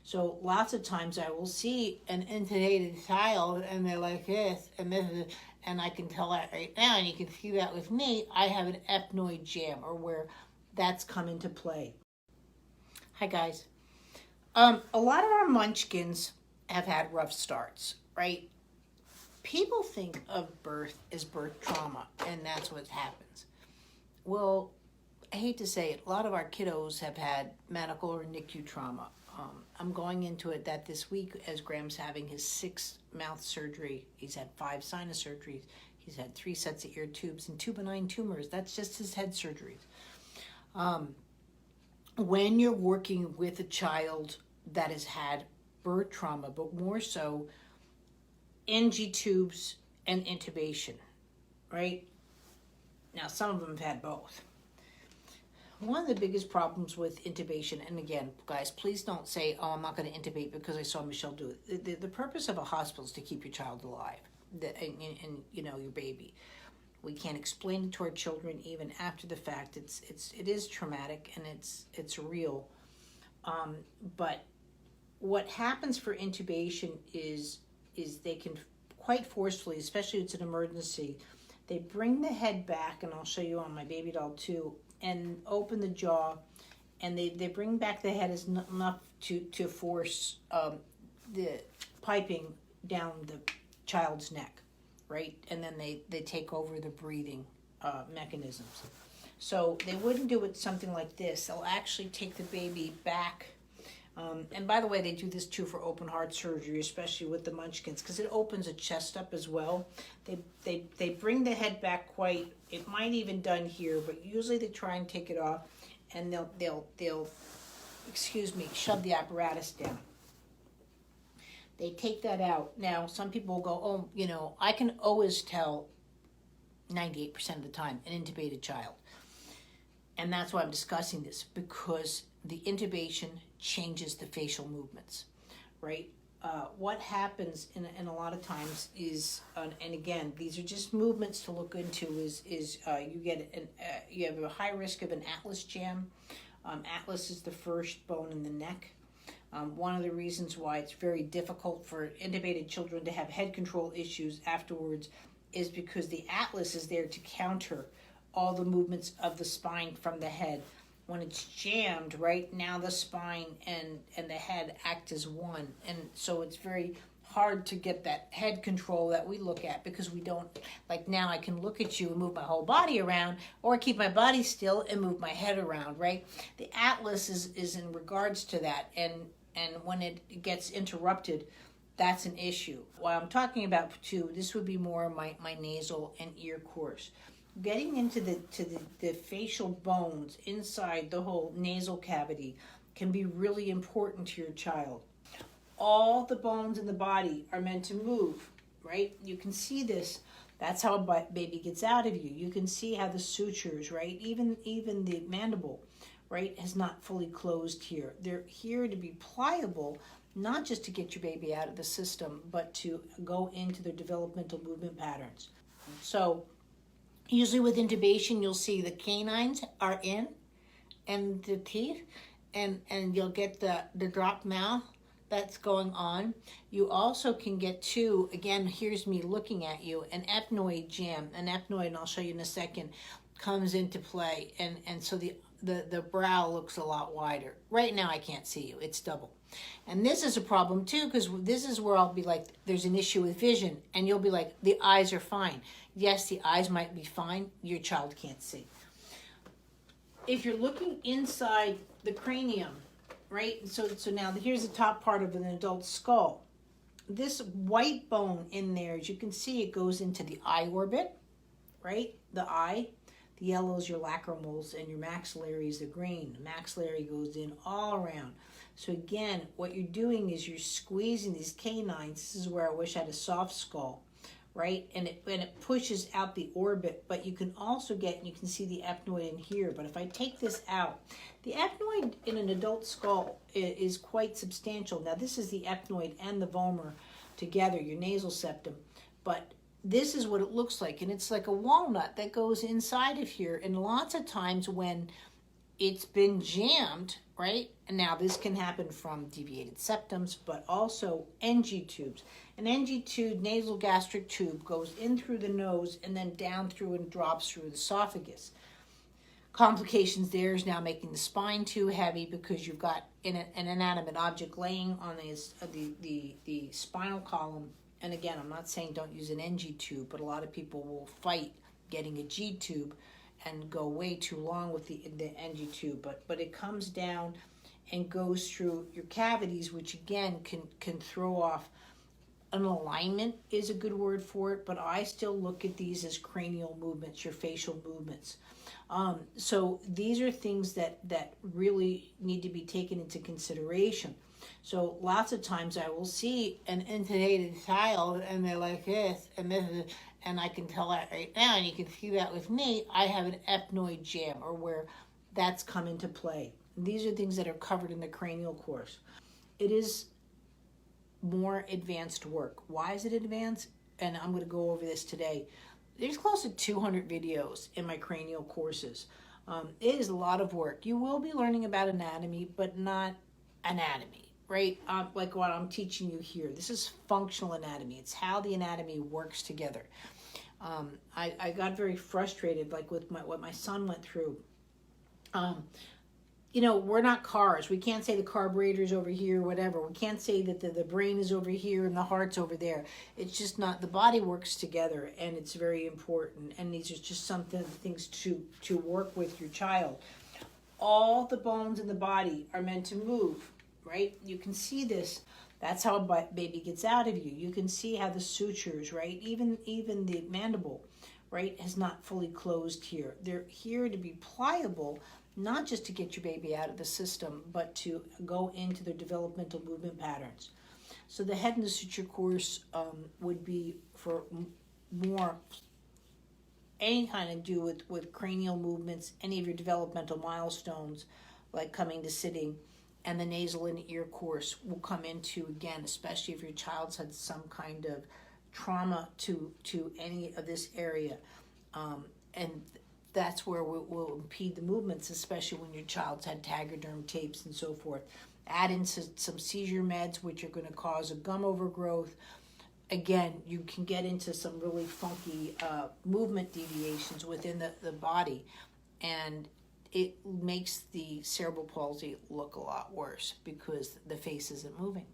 So lots of times I will see an intubated child and they're like this, and I can tell that right now, and you can see that with me, I have an ethnoid jam, or where that's come into play. Hi guys. A lot of our munchkins have had rough starts, right? People think of birth as birth trauma, and that's what happens. Well, I hate to say it, a lot of our kiddos have had medical or NICU trauma. I'm going into it that this week as Graham's having his 6th mouth surgery. He's had 5 sinus surgeries. He's had 3 sets of ear tubes and 2 benign tumors. That's just his head surgeries. When you're working with a child that has had birth trauma, but more so NG tubes and intubation, right? Now, some of them have had both. One of the biggest problems with intubation, and again, guys, please don't say, oh, I'm not going to intubate because I saw Michelle do it. The purpose of a hospital is to keep your child alive and your baby. We can't explain it to our children even after the fact. It is traumatic and it's real. But what happens for intubation is they can quite forcefully, especially if it's an emergency, they bring the head back, and I'll show you on my baby doll too, and open the jaw, and they bring back the head as enough to force the piping down the child's neck, right? And then they take over the breathing mechanisms. So they wouldn't do it something like this. They'll actually take the baby back. And by the way, they do this too for open heart surgery, especially with the munchkins, because it opens a chest up as well. They bring the head back quite. It might even done here, but usually they try and take it off, and they'll shove the apparatus down. They take that out. Now, some people will go, oh, I can always tell 98% of the time an intubated child. And that's why I'm discussing this, because the intubation changes the facial movements, right? What happens in a lot of times is, and again, these are just movements to look into, is you have a high risk of an atlas jam. Atlas is the first bone in the neck. One of the reasons why it's very difficult for intubated children to have head control issues afterwards is because the atlas is there to counter all the movements of the spine from the head. When it's jammed, right, now the spine and the head act as one. And so it's very hard to get that head control that we look at, because we don't, like now I can look at you and move my whole body around, or keep my body still and move my head around, right? The atlas is in regards to that, and when it gets interrupted, that's an issue. What I'm talking about too, this would be more my nasal and ear course. Getting into the facial bones inside the whole nasal cavity can be really important to your child. All the bones in the body are meant to move, right? You can see this. That's how a baby gets out of you. You can see how the sutures, right? Even the mandible, right, has not fully closed here. They're here to be pliable, not just to get your baby out of the system, but to go into their developmental movement patterns. So usually with intubation, you'll see the canines are in, and the teeth, and you'll get the drop mouth that's going on. You also can get too, again, here's me looking at you, an ethnoid jam. An ethnoid, and I'll show you in a second, comes into play, and so the brow looks a lot wider. Right now I can't see you, it's double. And this is a problem too, because this is where I'll be like, there's an issue with vision, and you'll be like, the eyes are fine. Yes, the eyes might be fine, your child can't see. If you're looking inside the cranium, right, so now here's the top part of an adult skull. This white bone in there, as you can see, it goes into the eye orbit, right, the eye. The yellow is your lacrimals, and your maxillary is the green. The maxillary goes in all around. So again, what you're doing is you're squeezing these canines. This is where I wish I had a soft skull, right? And it pushes out the orbit, but you can also get, and you can see the ethnoid in here, but if I take this out, the ethnoid in an adult skull is quite substantial. Now this is the ethnoid and the vomer together, your nasal septum, but this is what it looks like, and it's like a walnut that goes inside of here. And lots of times when it's been jammed, right? And now this can happen from deviated septums, but also NG tubes. An NG tube, nasal gastric tube, goes in through the nose and then down through and drops through the esophagus. Complications there is now making the spine too heavy because you've got an inanimate object laying on the spinal column. And again, I'm not saying don't use an NG tube, but a lot of people will fight getting a G tube and go way too long with the NG tube. But it comes down and goes through your cavities, which again can throw off. An alignment is a good word for it, but I still look at these as cranial movements, your facial movements. So these are things that really need to be taken into consideration. So lots of times I will see an intubated child and they're like this and this, and I can tell that right now, and you can see that with me, I have an ethnoid jam, or where that's come into play. These are things that are covered in the cranial course. It is more advanced work. Why is it advanced? And I'm going to go over this today. There's close to 200 videos in my cranial courses. It is a lot of work. You will be learning about anatomy, but not anatomy, right? Like what I'm teaching you here. This is functional anatomy. It's how the anatomy works together. I got very frustrated, like with what my son went through. We're not cars. We can't say the carburetor's over here, whatever. We can't say that the brain is over here and the heart's over there. It's just not. The body works together, and it's very important. And these are just some things to work with your child. All the bones in the body are meant to move, right? You can see this. That's how a baby gets out of you. You can see how the sutures, right? Even the mandible, right, has not fully closed here. They're here to be pliable, not just to get your baby out of the system, but to go into their developmental movement patterns. So the head and the suture course would be for more any kind of do with cranial movements, any of your developmental milestones, like coming to sitting, and the nasal and ear course will come into, again, especially if your child's had some kind of trauma to any of this area. And that's where we'll impede the movements, especially when your child's had Tegaderm tapes and so forth. Add in some seizure meds, which are going to cause a gum overgrowth. Again, you can get into some really funky movement deviations within the body, and it makes the cerebral palsy look a lot worse because the face isn't moving.